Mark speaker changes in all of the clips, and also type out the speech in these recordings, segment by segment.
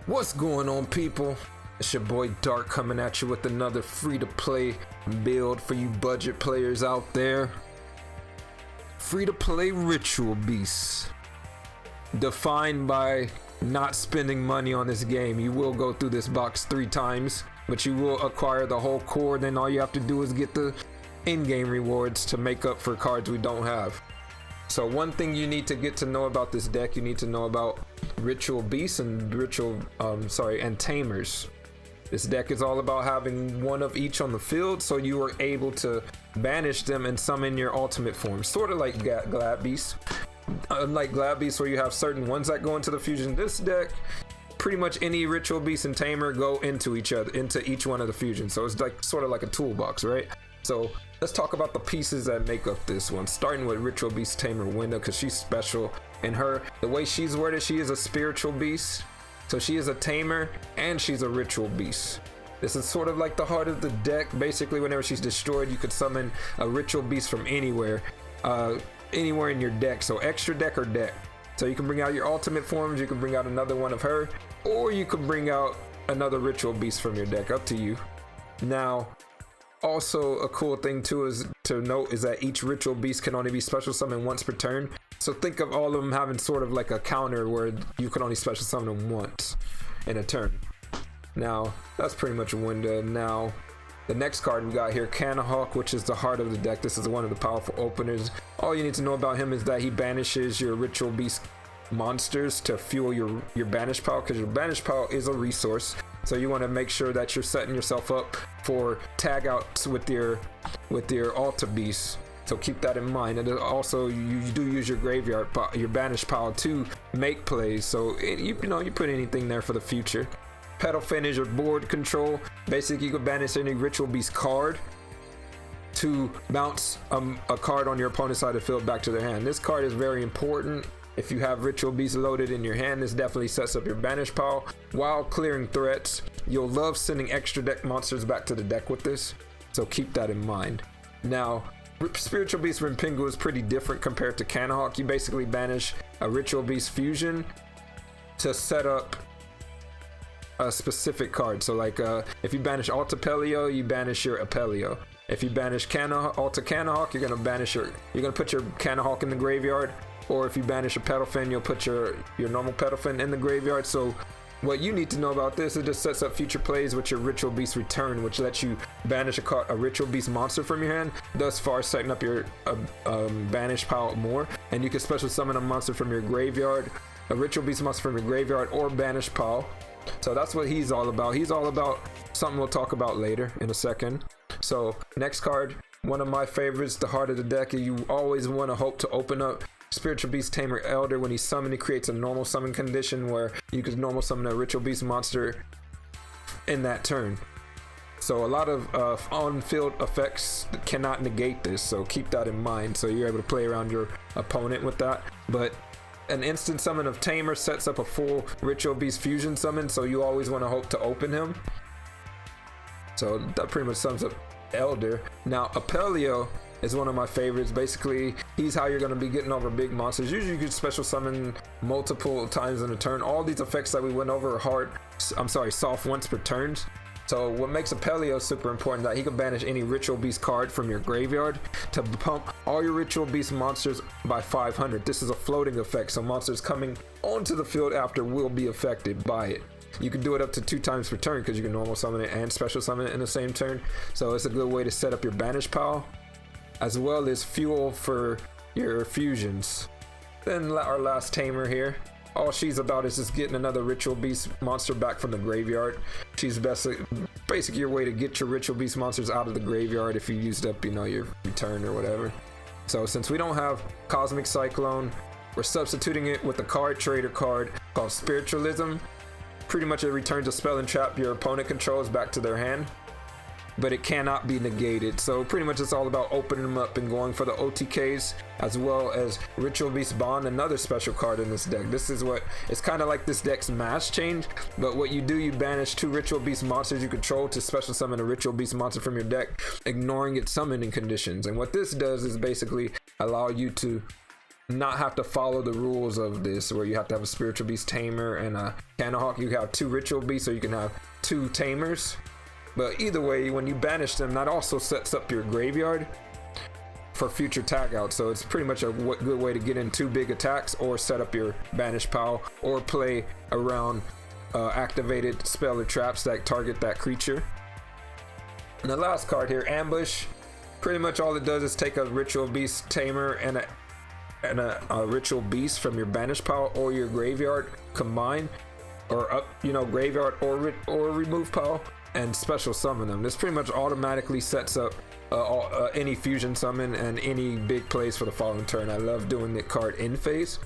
Speaker 1: What's going on, people? It's your boy Dark coming at you with another free-to-play build for you budget players out there. Free-to-play ritual beasts. Defined by not spending money on this game. You will go through this box 3 times, but you will acquire the whole core. Then all you have to do is get the in-game rewards to make up for cards we don't have. So one thing you need to get to know about this deck, you need to know about ritual beasts and and tamers. This deck is all about having one of each on the field, so you are able to banish them and summon your ultimate form, sort of like Glad Beasts. Unlike Glad Beasts, where you have certain ones that go into the fusion, this deck, pretty much any ritual beast and tamer go into each one of the fusions. So it's like sort of like a toolbox, right? So let's talk about the pieces that make up this one, starting with ritual beast tamer Winda, because she's special. And the way she's worded, she is a spiritual beast. So she is a tamer and she's a ritual beast. This is sort of like the heart of the deck. Basically, whenever she's destroyed, you could summon a ritual beast from anywhere in your deck. So extra deck or deck. So you can bring out your ultimate forms, you can bring out another one of her, or you can bring out another ritual beast from your deck, up to you. Now, also a cool thing too is to note is that each ritual beast can only be special summoned once per turn. So think of all of them having sort of like a counter where you can only special summon them once in a turn. Now, that's pretty much a window. Now, the next card we got here, Canahawk, which is the heart of the deck. This is one of the powerful openers. All you need to know about him is that he banishes your ritual beast monsters to fuel your banish pile, because your banish pile is a resource. So you want to make sure that you're setting yourself up for tag outs with your altar beast. So keep that in mind. And also you do use your graveyard, your banish pile to make plays. So you put anything there for the future. Petal Fin is your board control. Basically, you can banish any ritual beast card to bounce a card on your opponent's side of the field back to their hand. This card is very important. If you have ritual beasts loaded in your hand, this definitely sets up your banish pile while clearing threats. You'll love sending extra deck monsters back to the deck with this, so keep that in mind. Now, Spiritual Beast Rimpingu is pretty different compared to Canahawk. You basically banish a ritual beast fusion to set up a specific card. So like if you banish Alta Pelio, you banish your Apelio. If you banish Alta Canahawk, you're gonna put your Canahawk in the graveyard. Or if you banish a Petal Fin, you'll put your normal Petal Fin in the graveyard. So what you need to know about this, it just sets up future plays with your Ritual Beast Return, which lets you banish a Ritual Beast monster from your hand, thus far setting up your banish pile more. And you can special summon a monster from your graveyard, a Ritual Beast monster from your graveyard or banish pile. So that's what he's all about. He's all about something we'll talk about later in a second. So next card, one of my favorites, the heart of the deck. You always want to hope to open up Spiritual Beast Tamer Elder. When he's summoned, he creates a normal summon condition where you can normal summon a Ritual Beast monster in that turn. So a lot of on-field effects cannot negate this, so keep that in mind, so you're able to play around your opponent with that. But an instant summon of Tamer sets up a full Ritual Beast fusion summon, so you always want to hope to open him. So that pretty much sums up Elder. Now Apelio is one of my favorites. Basically, he's how you're going to be getting over big monsters. Usually you can special summon multiple times in a turn. All these effects that we went over are soft once per turn. So what makes Apelio super important is that he can banish any Ritual Beast card from your graveyard to pump all your Ritual Beast monsters by 500. This is a floating effect, so monsters coming onto the field after will be affected by it. You can do it up to 2 times per turn, because you can normal summon it and special summon it in the same turn. So it's a good way to set up your banish pile, as well as fuel for your fusions. Then our last tamer here, all she's about is just getting another Ritual Beast monster back from the graveyard. She's basically your way to get your Ritual Beast monsters out of the graveyard if you used up your return or whatever. So since we don't have Cosmic Cyclone, we're substituting it with a card trader card called Spiritualism. Pretty much it returns a spell and trap your opponent controls back to their hand, but it cannot be negated. So pretty much it's all about opening them up and going for the OTKs, as well as Ritual Beast Bond, another special card in this deck. This is what it's kind of like this deck's mass change, but what you do, you banish 2 Ritual Beast monsters you control to special summon a Ritual Beast monster from your deck, ignoring its summoning conditions. And what this does is basically allow you to not have to follow the rules of this, where you have to have a spiritual beast tamer and a Candlehawk. You have 2 ritual beasts, so you can have 2 tamers. But either way, when you banish them, that also sets up your graveyard for future tag out. So it's pretty much a good way to get in 2 big attacks, or set up your banish pile, or play around activated spell or traps that target that creature. And the last card here, Ambush. Pretty much all it does is take a ritual beast tamer and a ritual beast from your banish pile or your graveyard combined, or up, graveyard or remove pile, and special summon them. This pretty much automatically sets up any fusion summon and any big plays for the following turn. I love doing the card in phase.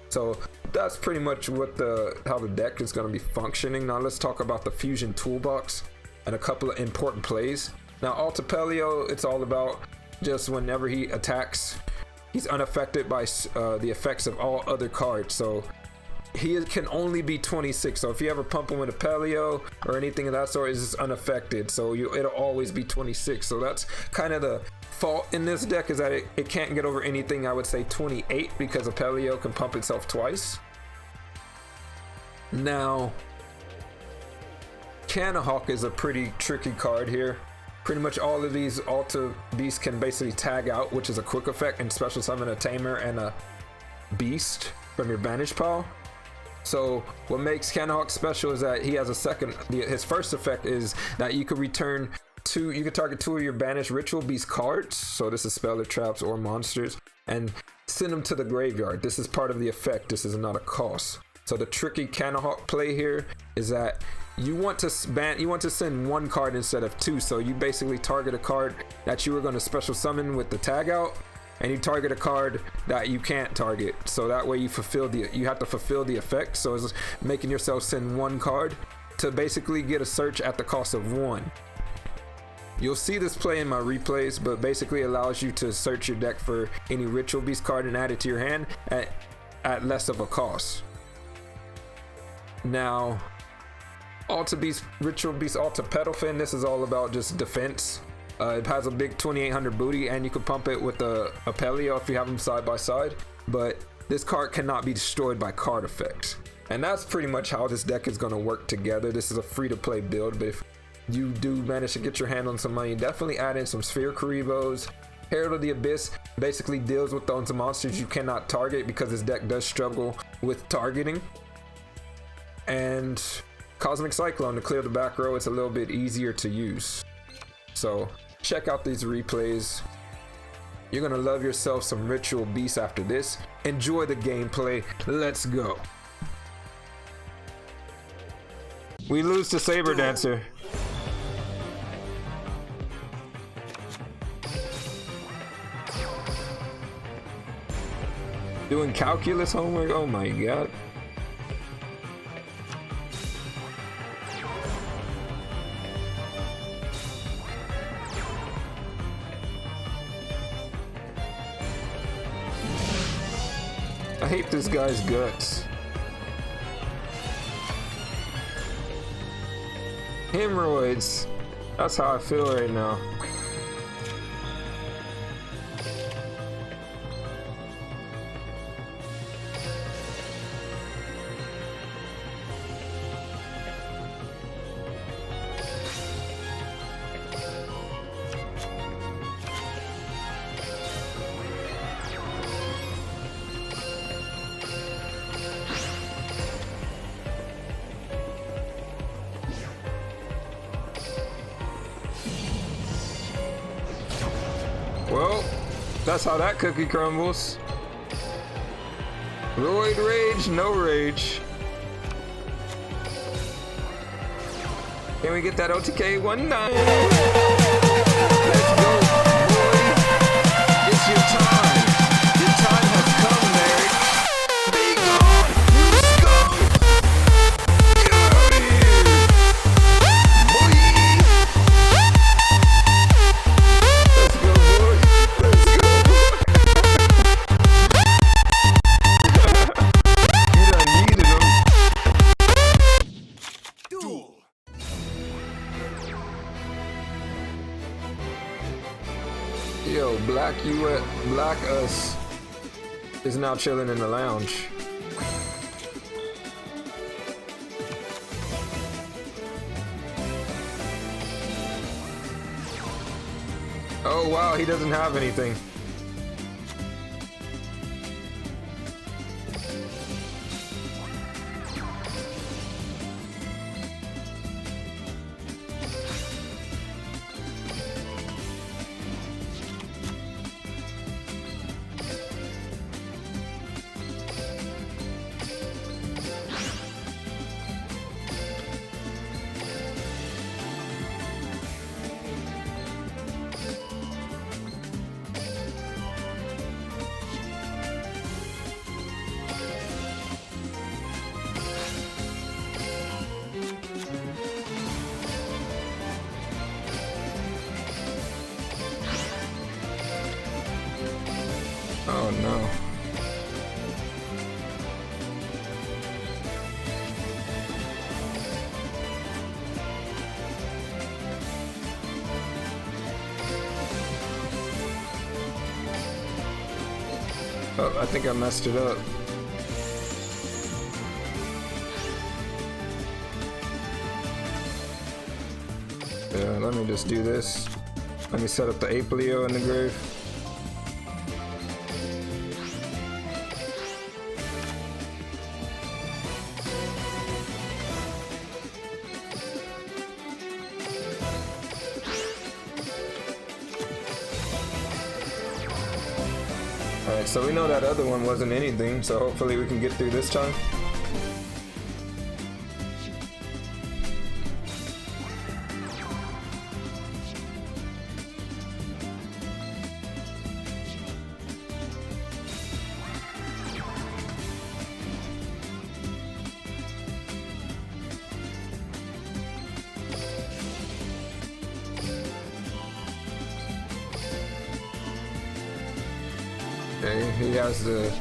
Speaker 1: So that's pretty much how the deck is going to be functioning. Now let's talk about the fusion toolbox and a couple of important plays. Now Altapelio, it's all about just whenever he attacks, he's unaffected by the effects of all other cards. So he can only be 26. So if you ever pump him with a Pelio or anything of that sort, it's just unaffected. So it'll always be 26. So that's kind of the fault in this deck, is that it can't get over anything, I would say 28, because a Pelio can pump itself twice. Now Candlehawk is a pretty tricky card here. Pretty much all of these Alta Beasts can basically tag out, which is a quick effect, and special summon a Tamer and a Beast from your banish pile. So what makes Candlehawk special is that he has his first effect is that you could return you can target 2 of your banished ritual beast cards, so this is spell or traps or monsters, and send them to the graveyard. This is part of the effect, this is not a cost. So the tricky Candlehawk play here is that you want to send 1 card instead of 2. So you basically target a card that you were going to special summon with the tag out, and you target a card that you can't target. So that way you have to fulfill the effect. So it's making yourself send 1 card to basically get a search at the cost of 1. You'll see this play in my replays, but basically allows you to search your deck for any ritual beast card and add it to your hand at less of a cost. Now Alta Beast, Ritual Beast, Alta Pedalfin, this is all about just defense. It has a big 2800 booty, and you can pump it with a Pelio if you have them side by side, but this card cannot be destroyed by card effects. And that's pretty much how this deck is going to work together. This is a free to play build, but if you do manage to get your hand on some money, definitely add in some Sphere Karibos. Herald of the Abyss basically deals with those monsters you cannot target, because this deck does struggle with targeting. And Cosmic Cyclone to clear the back row, it's a little bit easier to use. So check out these replays. You're gonna love yourself some Ritual Beasts after this. Enjoy the gameplay. Let's go. We lose to Saber Dancer. Doing calculus homework? Oh my god. I hate this guy's guts. Hemorrhoids. That's how I feel right now. Well, that's how that cookie crumbles. Roid rage, no rage. Can we get that OTK 1-9? Let's go, boy. It's your time. Your time has come, Merrick. Be gone. Let's go. Get out of here. Boy. Let's go, boy. Let's go. You done needed him.
Speaker 2: Duel.
Speaker 1: Yo, black you at black us. is now chilling in the lounge. Oh wow, he doesn't have anything. Oh no. Oh, I think I messed it up. Yeah, let me just do this. Let me set up the Ape Leo in the grave. Alright, so we know that other one wasn't anything, so hopefully we can get through this time. Okay, he has the...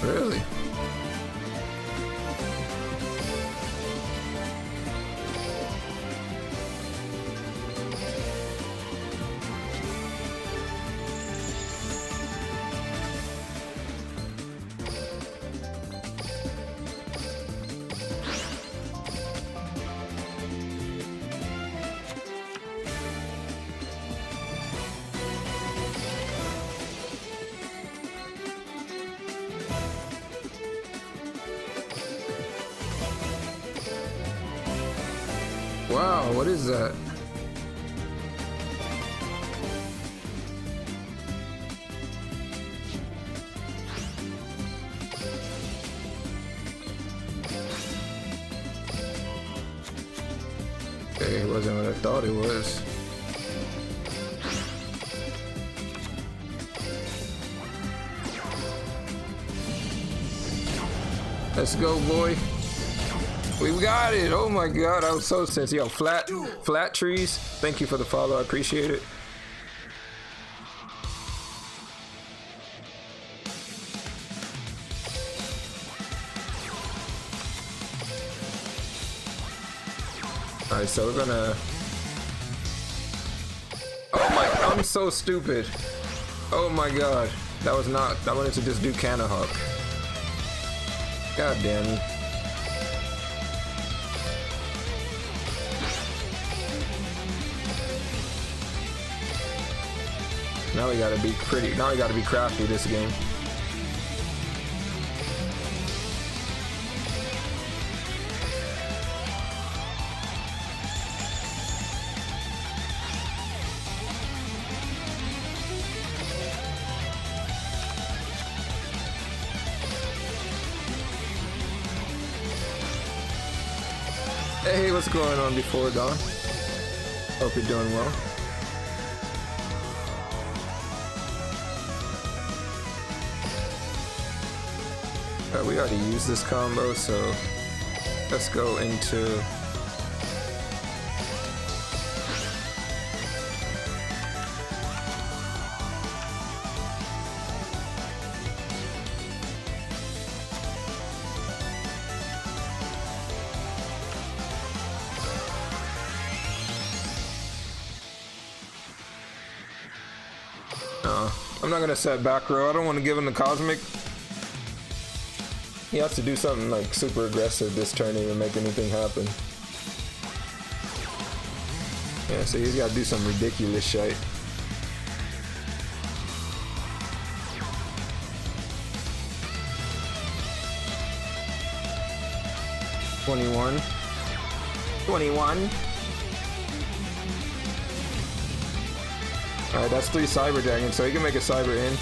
Speaker 1: Really? Wow, what is that? Okay, it wasn't what I thought it was. Let's go, boy. We got it! Oh my god, I was so sensitive. Yo, flat trees. Thank you for the follow, I appreciate it. Alright, so we're gonna... Oh my, I'm so stupid. Oh my god. That was not, I wanted to just do Canahawk. God damn it. Now we gotta be pretty, now we gotta be crafty this game. Hey, what's going on before dawn? Hope you're doing well. We already used this combo, so let's go into... I'm not gonna set back row. I don't want to give him the cosmic. He has to do something like super aggressive this turn to even make anything happen. Yeah, so he's got to do some ridiculous shit. $21. Alright, that's 3 Cyber Dragons, so he can make a Cyber in.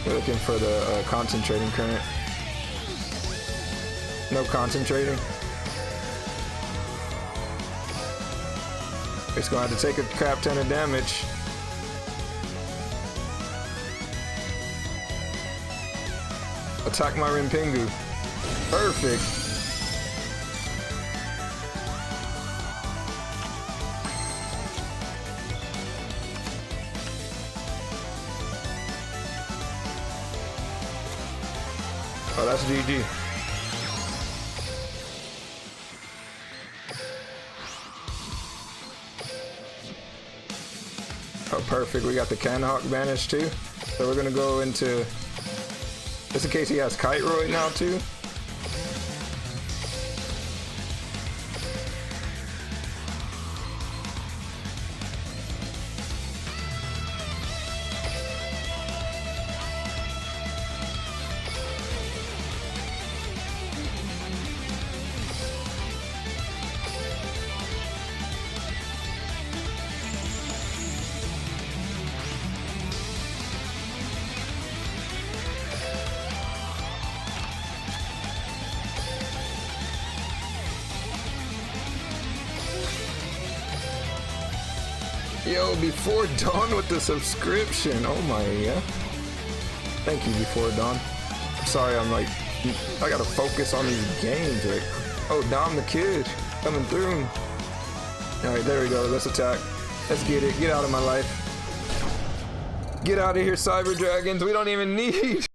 Speaker 1: We're looking for the concentrating current. No concentrating. It's going to have to take a crap ton of damage. Attack my Rinpingu. Perfect. Oh, that's GG. Oh, perfect. We got the Canhawk banished too. So we're gonna go into, just in case he has Kite right now too. Yo, Before Dawn with the subscription. Oh my, yeah. Thank you, Before Dawn. I'm sorry, I'm like, I gotta focus on these games. Like, oh, Dom the Kid coming through. Alright, there we go. Let's attack. Let's get it. Get out of my life. Get out of here, Cyber Dragons. We don't even need